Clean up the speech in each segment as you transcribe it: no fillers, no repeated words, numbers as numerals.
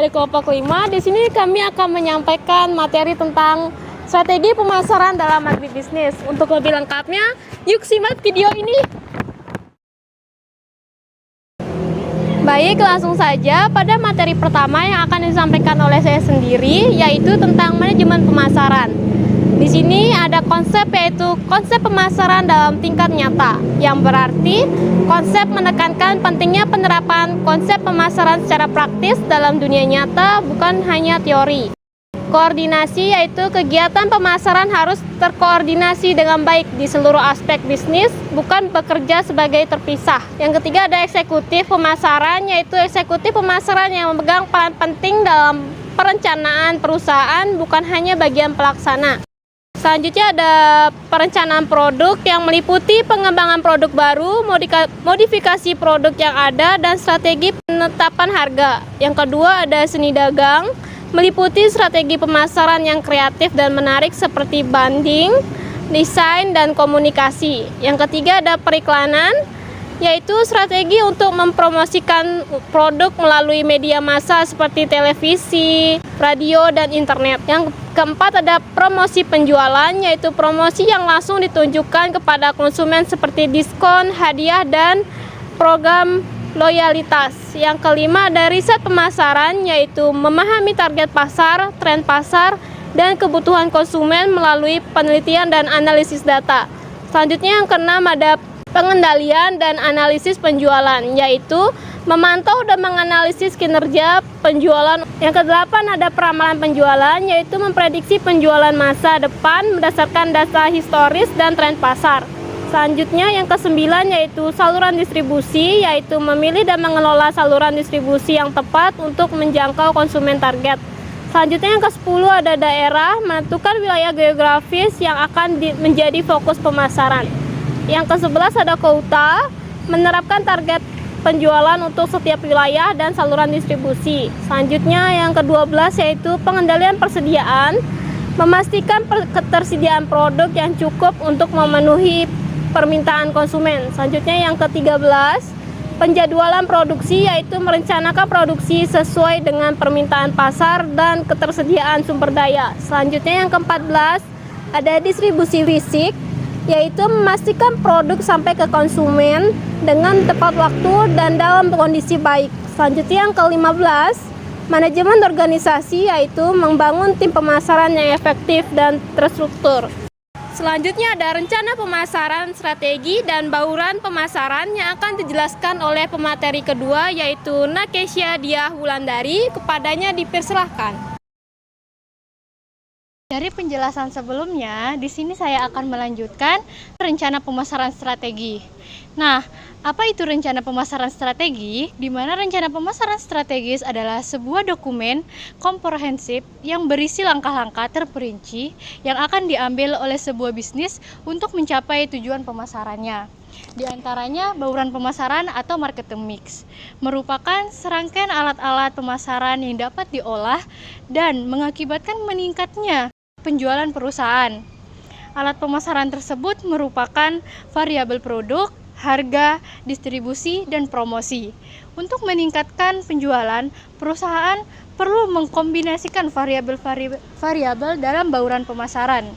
dari kelompok 5. Di sini kami akan menyampaikan materi tentang strategi pemasaran dalam agribisnis. Untuk lebih lengkapnya, yuk simak video ini. Baik, langsung saja pada materi pertama yang akan disampaikan oleh saya sendiri, yaitu tentang manajemen pemasaran. Di sini ada konsep, yaitu konsep pemasaran dalam tingkat nyata, yang berarti konsep menekankan pentingnya penerapan konsep pemasaran secara praktis dalam dunia nyata, bukan hanya teori. Koordinasi, yaitu kegiatan pemasaran harus terkoordinasi dengan baik di seluruh aspek bisnis, bukan bekerja sebagai terpisah. Yang ketiga ada eksekutif pemasaran, yaitu eksekutif pemasaran yang memegang peran penting dalam perencanaan perusahaan, bukan hanya bagian pelaksana. Selanjutnya ada perencanaan produk yang meliputi pengembangan produk baru, modifikasi produk yang ada, dan strategi penetapan harga. Yang kedua ada seni dagang, meliputi strategi pemasaran yang kreatif dan menarik seperti branding, desain, dan komunikasi. Yang ketiga ada periklanan, yaitu strategi untuk mempromosikan produk melalui media massa seperti televisi, radio, dan internet. Yang keempat ada promosi penjualan, yaitu promosi yang langsung ditunjukkan kepada konsumen seperti diskon, hadiah, dan program loyalitas. Yang kelima ada riset pemasaran, yaitu memahami target pasar, tren pasar, dan kebutuhan konsumen melalui penelitian dan analisis data. Selanjutnya yang keenam ada pengendalian dan analisis penjualan, yaitu memantau dan menganalisis kinerja penjualan. Yang kedelapan ada peramalan penjualan, yaitu memprediksi penjualan masa depan berdasarkan data historis dan tren pasar. Selanjutnya yang kesembilan yaitu saluran distribusi, yaitu memilih dan mengelola saluran distribusi yang tepat untuk menjangkau konsumen target. Selanjutnya yang ke-10 ada daerah, menentukan wilayah geografis yang akan menjadi fokus pemasaran. Yang ke-11 ada kota, menerapkan target penjualan untuk setiap wilayah dan saluran distribusi. Selanjutnya yang ke-12 yaitu pengendalian persediaan, memastikan ketersediaan produk yang cukup untuk memenuhi permintaan konsumen. Selanjutnya yang ke-13 penjadwalan produksi, yaitu merencanakan produksi sesuai dengan permintaan pasar dan ketersediaan sumber daya. Selanjutnya yang ke-14 ada distribusi fisik, yaitu memastikan produk sampai ke konsumen dengan tepat waktu dan dalam kondisi baik. Selanjutnya yang ke-15, manajemen organisasi, yaitu membangun tim pemasaran yang efektif dan terstruktur. Selanjutnya ada rencana pemasaran, strategi, dan bauran pemasaran yang akan dijelaskan oleh pemateri kedua, yaitu Nakesha Diah Wulandari. Kepadanya dipersilahkan. Dari penjelasan sebelumnya, di sini saya akan melanjutkan rencana pemasaran strategi. Nah, apa itu rencana pemasaran strategi? Di mana rencana pemasaran strategis adalah sebuah dokumen komprehensif yang berisi langkah-langkah terperinci yang akan diambil oleh sebuah bisnis untuk mencapai tujuan pemasarannya. Di antaranya bauran pemasaran atau marketing mix, merupakan serangkaian alat-alat pemasaran yang dapat diolah dan mengakibatkan meningkatnya penjualan perusahaan. Alat pemasaran tersebut merupakan variabel produk, harga, distribusi, dan promosi. Untuk meningkatkan penjualan, perusahaan perlu mengkombinasikan variabel dalam bauran pemasaran.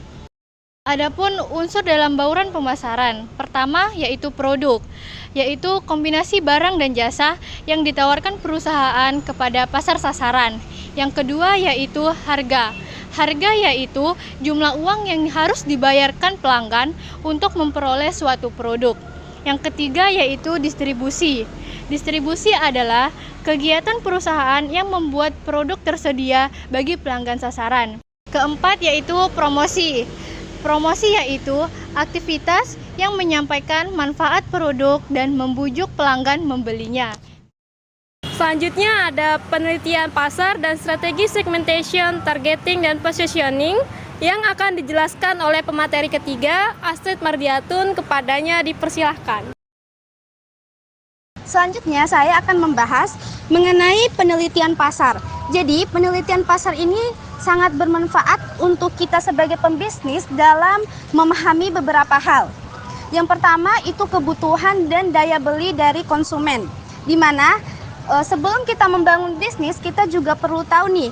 Adapun unsur dalam bauran pemasaran, pertama yaitu produk, yaitu kombinasi barang dan jasa yang ditawarkan perusahaan kepada pasar sasaran. Yang kedua yaitu harga. Harga yaitu jumlah uang yang harus dibayarkan pelanggan untuk memperoleh suatu produk. Yang ketiga yaitu distribusi. Distribusi adalah kegiatan perusahaan yang membuat produk tersedia bagi pelanggan sasaran. Keempat yaitu promosi. Promosi yaitu aktivitas yang menyampaikan manfaat produk dan membujuk pelanggan membelinya. Selanjutnya ada penelitian pasar dan strategi segmentation, targeting, dan positioning yang akan dijelaskan oleh pemateri ketiga, Astrid Mardiatun. Kepadanya dipersilahkan. Selanjutnya saya akan membahas mengenai penelitian pasar. Jadi penelitian pasar ini sangat bermanfaat untuk kita sebagai pembisnis dalam memahami beberapa hal. Yang pertama itu kebutuhan dan daya beli dari konsumen, di mana Sebelum kita membangun bisnis, kita juga perlu tahu nih,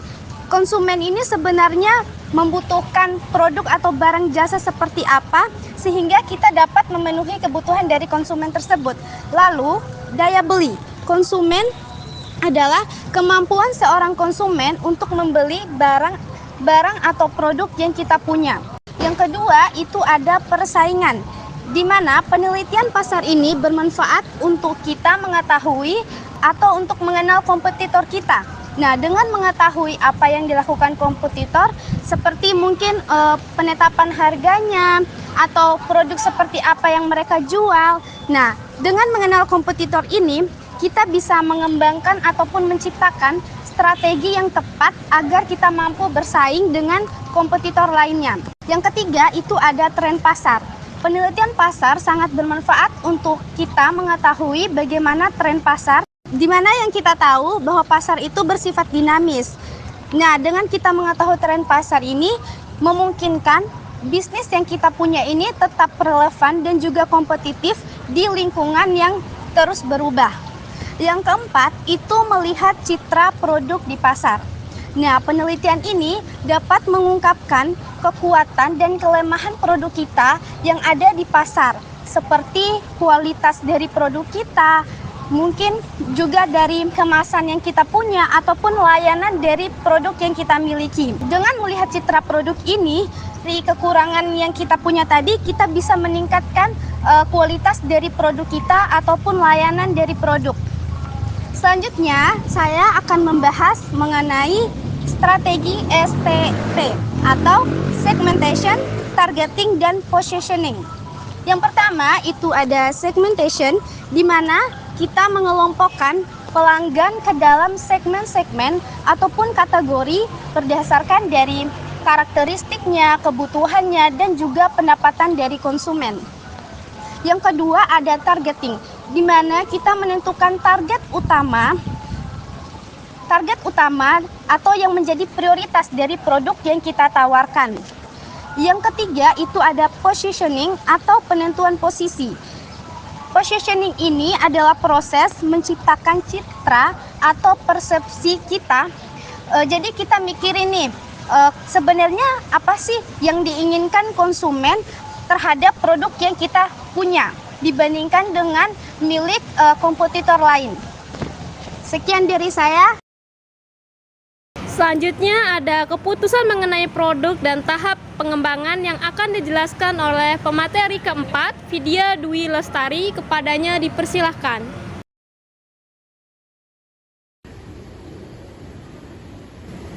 konsumen ini sebenarnya membutuhkan produk atau barang jasa seperti apa sehingga kita dapat memenuhi kebutuhan dari konsumen tersebut. Lalu, daya beli. Konsumen adalah kemampuan seorang konsumen untuk membeli barang atau produk yang kita punya. Yang kedua, itu ada persaingan, di mana penelitian pasar ini bermanfaat untuk kita mengetahui atau untuk mengenal kompetitor kita. Nah, dengan mengetahui apa yang dilakukan kompetitor, seperti mungkin penetapan harganya atau produk seperti apa yang mereka jual. Nah, dengan mengenal kompetitor ini, kita bisa mengembangkan ataupun menciptakan strategi yang tepat agar kita mampu bersaing dengan kompetitor lainnya. Yang ketiga, itu ada tren pasar. Penelitian pasar sangat bermanfaat untuk kita mengetahui bagaimana tren pasar, di mana yang kita tahu bahwa pasar itu bersifat dinamis. Nah, dengan kita mengetahui tren pasar ini, memungkinkan bisnis yang kita punya ini tetap relevan dan juga kompetitif di lingkungan yang terus berubah. Yang keempat, itu melihat citra produk di pasar. Nah, penelitian ini dapat mengungkapkan kekuatan dan kelemahan produk kita yang ada di pasar, seperti kualitas dari produk kita, mungkin juga dari kemasan yang kita punya ataupun layanan dari produk yang kita miliki. Dengan melihat citra produk ini, dari kekurangan yang kita punya tadi, kita bisa meningkatkan kualitas dari produk kita ataupun layanan dari produk. Selanjutnya, saya akan membahas mengenai strategi STP atau Segmentation, Targeting, dan Positioning. Yang pertama, itu ada segmentation, di mana kita mengelompokkan pelanggan ke dalam segmen-segmen ataupun kategori berdasarkan dari karakteristiknya, kebutuhannya, dan juga pendapatan dari konsumen. Yang kedua ada targeting, di mana kita menentukan target utama atau yang menjadi prioritas dari produk yang kita tawarkan. Yang ketiga itu ada positioning atau penentuan posisi. Positioning ini adalah proses menciptakan citra atau persepsi kita. Jadi kita mikirin nih, sebenarnya apa sih yang diinginkan konsumen terhadap produk yang kita punya dibandingkan dengan milik kompetitor lain. Sekian dari saya. Selanjutnya ada keputusan mengenai produk dan tahap pengembangan yang akan dijelaskan oleh pemateri keempat, Vidya Dwi Lestari. Kepadanya dipersilahkan.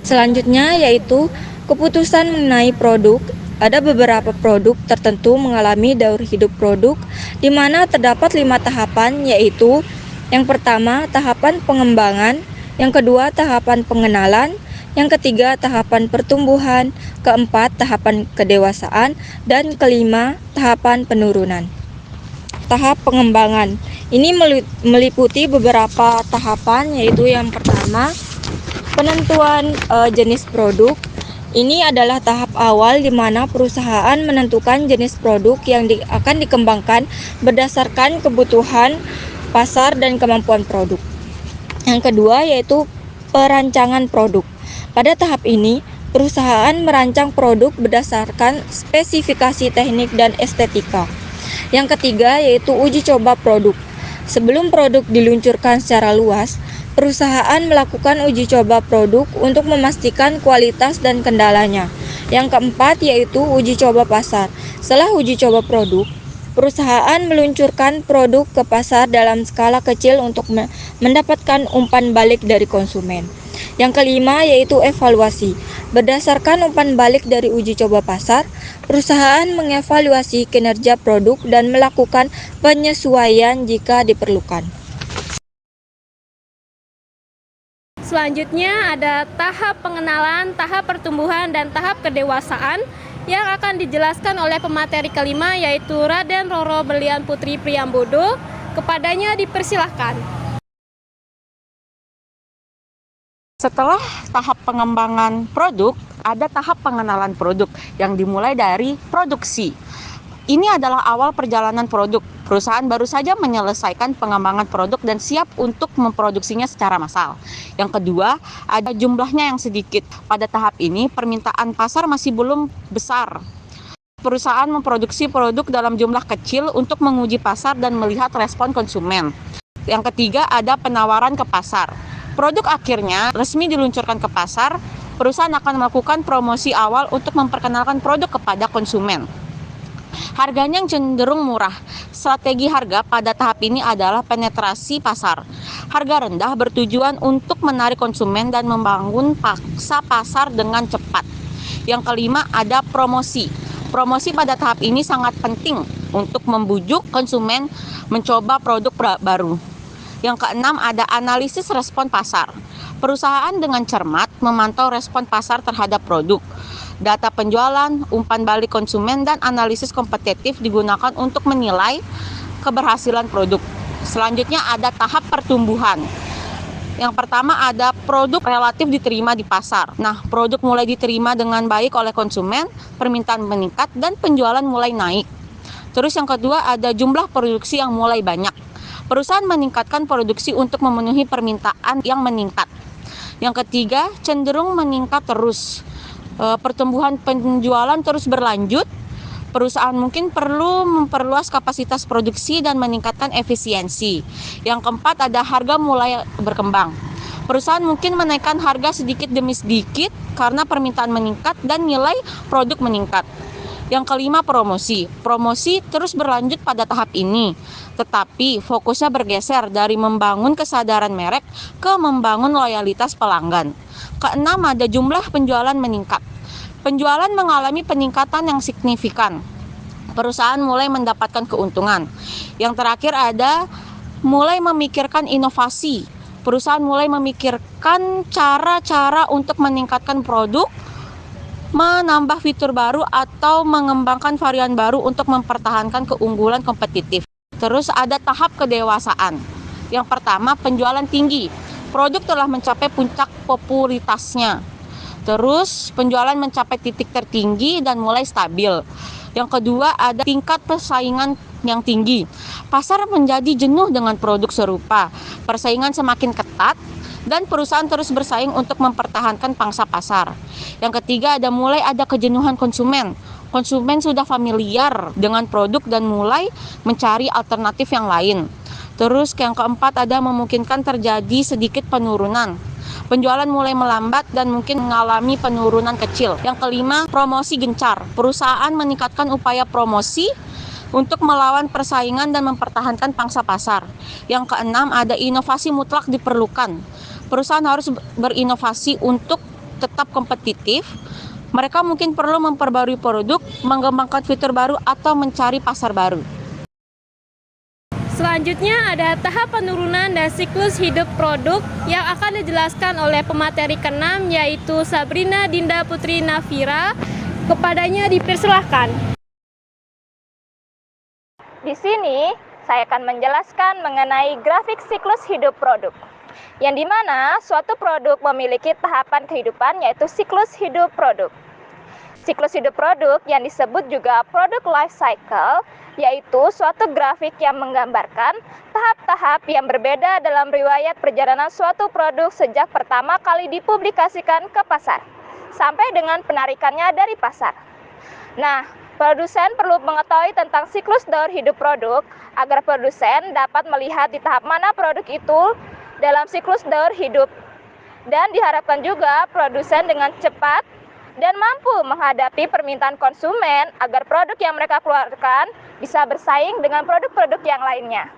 Selanjutnya yaitu keputusan mengenai produk. Ada beberapa produk tertentu mengalami daur hidup produk, di mana terdapat 5 tahapan, yaitu yang pertama tahapan pengembangan, yang kedua tahapan pengenalan, yang ketiga tahapan pertumbuhan, keempat tahapan kedewasaan, dan kelima tahapan penurunan. Tahap pengembangan ini meliputi beberapa tahapan, yaitu yang pertama penentuan jenis produk. Ini adalah tahap awal di mana perusahaan menentukan jenis produk yang akan dikembangkan berdasarkan kebutuhan pasar dan kemampuan produk. Yang kedua yaitu perancangan produk. Pada tahap ini, perusahaan merancang produk berdasarkan spesifikasi teknik dan estetika. Yang ketiga yaitu uji coba produk. Sebelum produk diluncurkan secara luas, perusahaan melakukan uji coba produk untuk memastikan kualitas dan kendalanya. Yang keempat yaitu uji coba pasar. Setelah uji coba produk, perusahaan meluncurkan produk ke pasar dalam skala kecil untuk mendapatkan umpan balik dari konsumen. Yang kelima yaitu evaluasi. Berdasarkan umpan balik dari uji coba pasar, perusahaan mengevaluasi kinerja produk dan melakukan penyesuaian jika diperlukan. Selanjutnya ada tahap pengenalan, tahap pertumbuhan, dan tahap kedewasaan yang akan dijelaskan oleh pemateri kelima, yaitu Raden Roro Berlian Putri Priambodo. Kepadanya dipersilahkan. Setelah tahap pengembangan produk, ada tahap pengenalan produk yang dimulai dari produksi. Ini adalah awal perjalanan produk. Perusahaan baru saja menyelesaikan pengembangan produk dan siap untuk memproduksinya secara massal. Yang kedua, ada jumlahnya yang sedikit. Pada tahap ini, permintaan pasar masih belum besar. Perusahaan memproduksi produk dalam jumlah kecil untuk menguji pasar dan melihat respon konsumen. Yang ketiga, ada penawaran ke pasar. Produk akhirnya resmi diluncurkan ke pasar. Perusahaan akan melakukan promosi awal untuk memperkenalkan produk kepada konsumen. Harganya yang cenderung murah. Strategi harga pada tahap ini adalah penetrasi pasar. Harga rendah bertujuan untuk menarik konsumen dan membangun paksa pasar dengan cepat. Yang kelima, ada promosi. Promosi pada tahap ini sangat penting untuk membujuk konsumen mencoba produk baru. Yang keenam, ada analisis respon pasar. Perusahaan dengan cermat memantau respon pasar terhadap produk. Data penjualan, umpan balik konsumen, dan analisis kompetitif digunakan untuk menilai keberhasilan produk. Selanjutnya ada tahap pertumbuhan. Yang pertama ada produk relatif diterima di pasar. Nah, produk mulai diterima dengan baik oleh konsumen, permintaan meningkat, dan penjualan mulai naik. Terus yang kedua ada jumlah produksi yang mulai banyak. Perusahaan meningkatkan produksi untuk memenuhi permintaan yang meningkat. Yang ketiga, cenderung meningkat terus. Pertumbuhan penjualan terus berlanjut. Perusahaan mungkin perlu memperluas kapasitas produksi dan meningkatkan efisiensi. Yang keempat ada harga mulai berkembang. Perusahaan mungkin menaikkan harga sedikit demi sedikit karena permintaan meningkat dan nilai produk meningkat. Yang kelima promosi. Promosi terus berlanjut pada tahap ini, tetapi fokusnya bergeser dari membangun kesadaran merek ke membangun loyalitas pelanggan. Keenam ada jumlah penjualan meningkat. Penjualan mengalami peningkatan yang signifikan. Perusahaan mulai mendapatkan keuntungan. Yang terakhir ada mulai memikirkan inovasi. Perusahaan mulai memikirkan cara-cara untuk meningkatkan produk, menambah fitur baru atau mengembangkan varian baru untuk mempertahankan keunggulan kompetitif. Terus ada tahap kedewasaan. Yang pertama, penjualan tinggi. Produk telah mencapai puncak popularitasnya. Terus penjualan mencapai titik tertinggi dan mulai stabil. Yang kedua ada tingkat persaingan yang tinggi. Pasar menjadi jenuh dengan produk serupa. Persaingan semakin ketat dan perusahaan terus bersaing untuk mempertahankan pangsa pasar. Yang ketiga mulai ada kejenuhan konsumen. Konsumen sudah familiar dengan produk dan mulai mencari alternatif yang lain. Terus yang keempat ada memungkinkan terjadi sedikit penurunan. Penjualan mulai melambat dan mungkin mengalami penurunan kecil. Yang kelima, promosi gencar. Perusahaan meningkatkan upaya promosi untuk melawan persaingan dan mempertahankan pangsa pasar. Yang keenam, ada inovasi mutlak diperlukan. Perusahaan harus berinovasi untuk tetap kompetitif. Mereka mungkin perlu memperbarui produk, mengembangkan fitur baru, atau mencari pasar baru. Selanjutnya ada tahap penurunan dan siklus hidup produk yang akan dijelaskan oleh pemateri ke-6 yaitu Sabrina Dinda Putri Nafira. Kepadanya dipersilahkan. Di sini saya akan menjelaskan mengenai grafik siklus hidup produk, yang dimana suatu produk memiliki tahapan kehidupan yaitu siklus hidup produk. Siklus hidup produk yang disebut juga product life cycle, yaitu suatu grafik yang menggambarkan tahap-tahap yang berbeda dalam riwayat perjalanan suatu produk sejak pertama kali dipublikasikan ke pasar, sampai dengan penarikannya dari pasar. Nah, produsen perlu mengetahui tentang siklus daur hidup produk, agar produsen dapat melihat di tahap mana produk itu dalam siklus daur hidup. Dan diharapkan juga produsen dengan cepat dan mampu menghadapi permintaan konsumen agar produk yang mereka keluarkan bisa bersaing dengan produk-produk yang lainnya.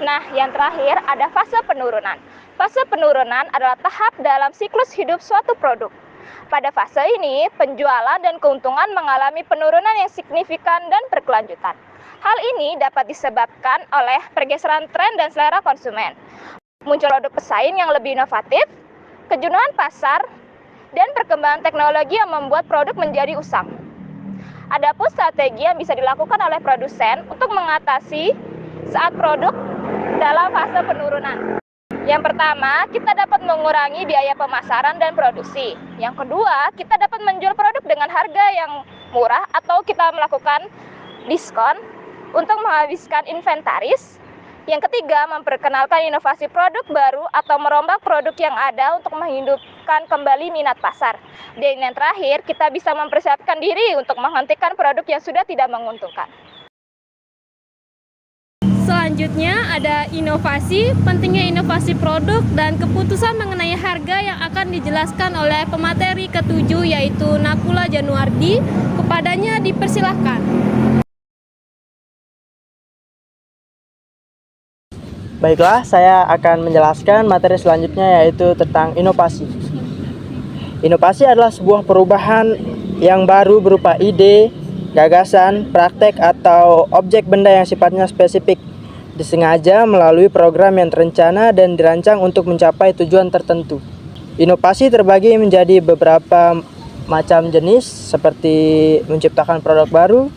Nah, yang terakhir ada fase penurunan. Fase penurunan adalah tahap dalam siklus hidup suatu produk. Pada fase ini, penjualan dan keuntungan mengalami penurunan yang signifikan dan berkelanjutan. Hal ini dapat disebabkan oleh pergeseran tren dan selera konsumen, muncul produk pesaing yang lebih inovatif, kejenuhan pasar, dan perkembangan teknologi yang membuat produk menjadi usang. Adapun strategi yang bisa dilakukan oleh produsen untuk mengatasi saat produk dalam fase penurunan. Yang pertama, kita dapat mengurangi biaya pemasaran dan produksi. Yang kedua, kita dapat menjual produk dengan harga yang murah atau kita melakukan diskon untuk menghabiskan inventaris. Yang ketiga, memperkenalkan inovasi produk baru atau merombak produk yang ada untuk menghidupkan kembali minat pasar. Dan yang terakhir, kita bisa mempersiapkan diri untuk menghentikan produk yang sudah tidak menguntungkan. Selanjutnya ada inovasi, pentingnya inovasi produk dan keputusan mengenai harga yang akan dijelaskan oleh pemateri ketujuh yaitu Nakula Januardi. Kepadanya dipersilahkan. Baiklah, saya akan menjelaskan materi selanjutnya yaitu tentang inovasi. Inovasi adalah sebuah perubahan yang baru berupa ide, gagasan, praktek, atau objek benda yang sifatnya spesifik, disengaja melalui program yang terencana dan dirancang untuk mencapai tujuan tertentu. Inovasi terbagi menjadi beberapa macam jenis seperti menciptakan produk baru,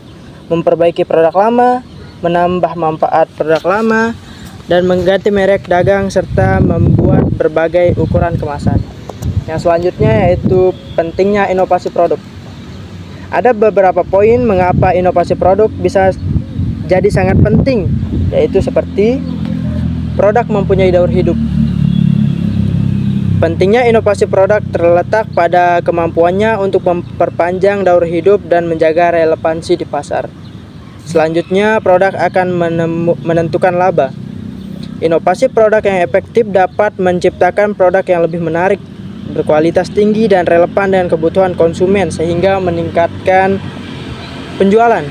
memperbaiki produk lama, menambah manfaat produk lama, dan mengganti merek dagang serta membuat berbagai ukuran kemasan. Yang selanjutnya yaitu pentingnya inovasi produk. Ada beberapa poin mengapa inovasi produk bisa jadi sangat penting, yaitu seperti produk mempunyai daur hidup. Pentingnya inovasi produk terletak pada kemampuannya untuk memperpanjang daur hidup dan menjaga relevansi di pasar. Selanjutnya, produk akan menentukan laba. Inovasi produk yang efektif dapat menciptakan produk yang lebih menarik, berkualitas tinggi dan relevan dengan kebutuhan konsumen sehingga meningkatkan penjualan.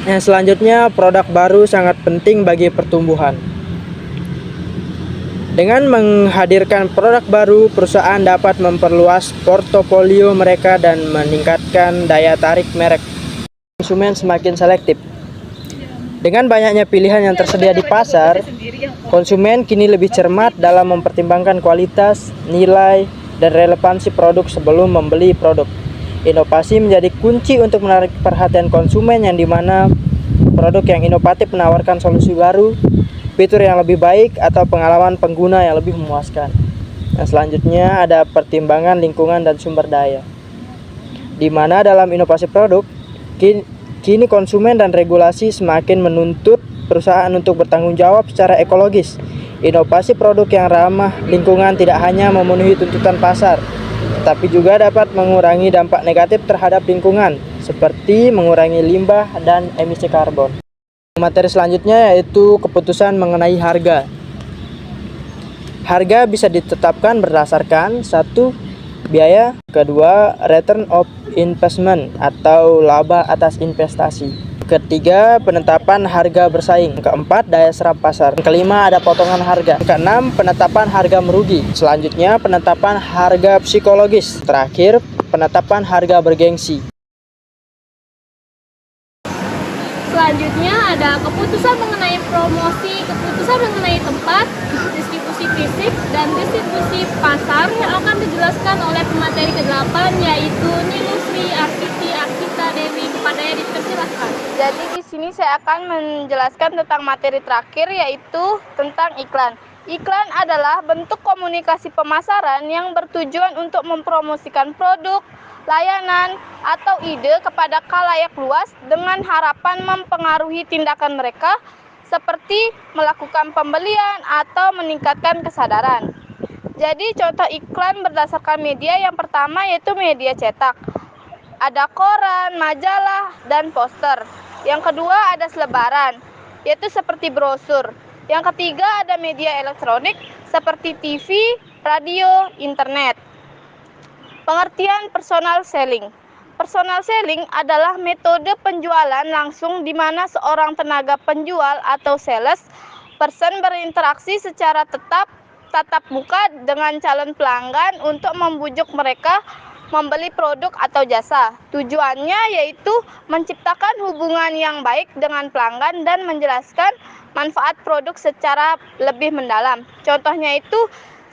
Yang selanjutnya, produk baru sangat penting bagi pertumbuhan. Dengan menghadirkan produk baru, perusahaan dapat memperluas portofolio mereka dan meningkatkan daya tarik merek. Konsumen semakin selektif. Dengan banyaknya pilihan yang tersedia di pasar, konsumen kini lebih cermat dalam mempertimbangkan kualitas, nilai, dan relevansi produk sebelum membeli produk. Inovasi menjadi kunci untuk menarik perhatian konsumen yang dimana produk yang inovatif menawarkan solusi baru, fitur yang lebih baik, atau pengalaman pengguna yang lebih memuaskan. Nah, selanjutnya ada pertimbangan lingkungan dan sumber daya. Di mana dalam inovasi produk, kini konsumen dan regulasi semakin menuntut perusahaan untuk bertanggung jawab secara ekologis. Inovasi produk yang ramah lingkungan tidak hanya memenuhi tuntutan pasar, tetapi juga dapat mengurangi dampak negatif terhadap lingkungan, seperti mengurangi limbah dan emisi karbon. Materi selanjutnya yaitu keputusan mengenai harga. Harga bisa ditetapkan berdasarkan 1. Biaya, kedua return of investment atau laba atas investasi. Ketiga, penetapan harga bersaing. Keempat, daya serap pasar. Kelima, ada potongan harga. Keenam, penetapan harga merugi. Selanjutnya, penetapan harga psikologis. Terakhir, penetapan harga bergengsi. Selanjutnya ada keputusan mengenai promosi, keputusan mengenai tempat, distribusi fisik, dan distribusi pasar yang akan dijelaskan oleh pemateri ke-8 yaitu Nilusri Arkiti Arkita Dewi. Kepadanya dipersilahkan. Jadi di sini saya akan menjelaskan tentang materi terakhir yaitu tentang iklan. Iklan adalah bentuk komunikasi pemasaran yang bertujuan untuk mempromosikan produk, layanan, atau ide kepada khalayak luas dengan harapan mempengaruhi tindakan mereka seperti melakukan pembelian atau meningkatkan kesadaran. Jadi contoh iklan berdasarkan media yang pertama yaitu media cetak. Ada koran, majalah, dan poster. Yang kedua ada selebaran, yaitu seperti brosur. Yang ketiga ada media elektronik seperti TV, radio, internet. Pengertian personal selling. Personal selling adalah metode penjualan langsung di mana seorang tenaga penjual atau sales person berinteraksi secara tatap muka dengan calon pelanggan untuk membujuk mereka membeli produk atau jasa. Tujuannya yaitu menciptakan hubungan yang baik dengan pelanggan dan menjelaskan manfaat produk secara lebih mendalam. Contohnya itu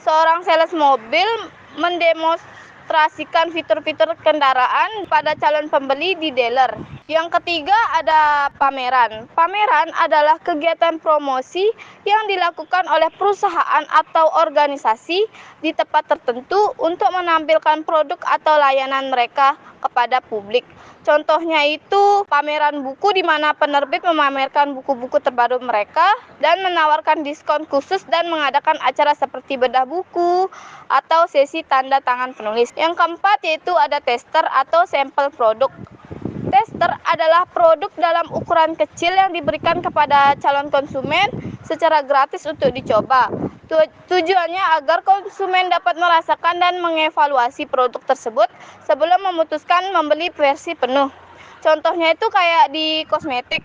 seorang sales mobil mendemonstrasikan fitur-fitur kendaraan pada calon pembeli di dealer. Yang ketiga ada pameran. Pameran adalah kegiatan promosi yang dilakukan oleh perusahaan atau organisasi di tempat tertentu untuk menampilkan produk atau layanan mereka kepada publik. Contohnya itu pameran buku di mana penerbit memamerkan buku-buku terbaru mereka dan menawarkan diskon khusus dan mengadakan acara seperti bedah buku atau sesi tanda tangan penulis. Yang keempat yaitu ada tester atau sampel produk. Tester adalah produk dalam ukuran kecil yang diberikan kepada calon konsumen secara gratis untuk dicoba. Tujuannya agar konsumen dapat merasakan dan mengevaluasi produk tersebut sebelum memutuskan membeli versi penuh. Contohnya itu kayak di kosmetik.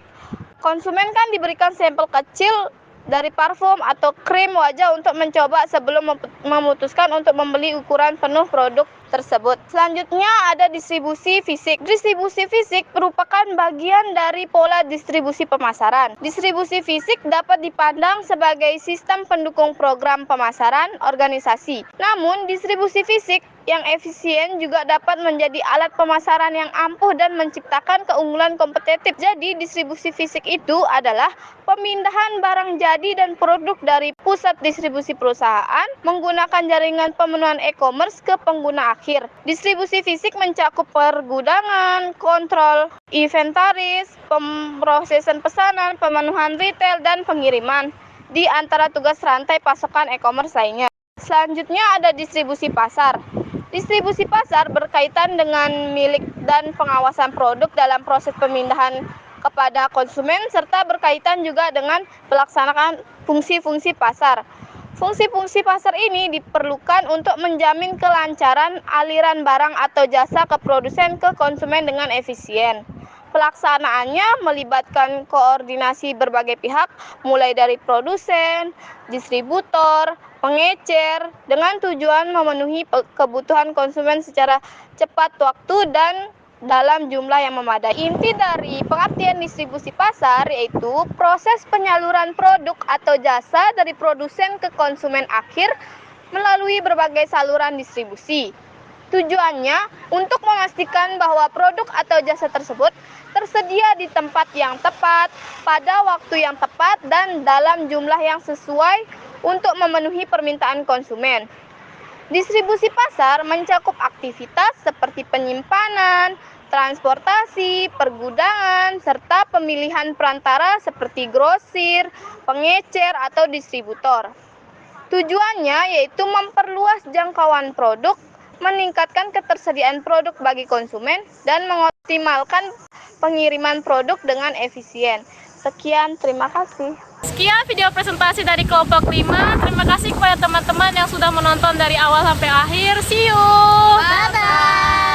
Konsumen kan diberikan sampel kecil dari parfum atau krim wajah untuk mencoba sebelum memutuskan untuk membeli ukuran penuh produk tersebut. Selanjutnya ada distribusi fisik. Distribusi fisik merupakan bagian dari pola distribusi pemasaran. Distribusi fisik dapat dipandang sebagai sistem pendukung program pemasaran organisasi. Namun, distribusi fisik yang efisien juga dapat menjadi alat pemasaran yang ampuh dan menciptakan keunggulan kompetitif. Jadi, distribusi fisik itu adalah pemindahan barang jadi dan produk dari pusat distribusi perusahaan menggunakan jaringan pemenuhan e-commerce ke pengguna akhir. Distribusi fisik mencakup pergudangan, kontrol inventaris, pemrosesan pesanan, pemenuhan retail, dan pengiriman di antara tugas rantai pasokan e-commerce lainnya. Selanjutnya ada distribusi pasar. Distribusi pasar berkaitan dengan milik dan pengawasan produk dalam proses pemindahan kepada konsumen serta berkaitan juga dengan pelaksanaan fungsi-fungsi pasar. Fungsi-fungsi pasar ini diperlukan untuk menjamin kelancaran aliran barang atau jasa ke produsen ke konsumen dengan efisien. Pelaksanaannya melibatkan koordinasi berbagai pihak, mulai dari produsen, distributor, pengecer, dengan tujuan memenuhi kebutuhan konsumen secara cepat waktu dan dalam jumlah yang memadai. Inti dari pengertian distribusi pasar yaitu proses penyaluran produk atau jasa dari produsen ke konsumen akhir melalui berbagai saluran distribusi. Tujuannya untuk memastikan bahwa produk atau jasa tersebut tersedia di tempat yang tepat, pada waktu yang tepat, dan dalam jumlah yang sesuai untuk memenuhi permintaan konsumen. Distribusi pasar mencakup aktivitas seperti penyimpanan, transportasi, pergudangan, serta pemilihan perantara seperti grosir, pengecer, atau distributor. Tujuannya yaitu memperluas jangkauan produk, meningkatkan ketersediaan produk bagi konsumen, dan mengoptimalkan pengiriman produk dengan efisien. Sekian, terima kasih. Sekian video presentasi dari kelompok 5. Terima kasih kepada teman-teman yang sudah menonton dari awal sampai akhir. See you. Bye-bye.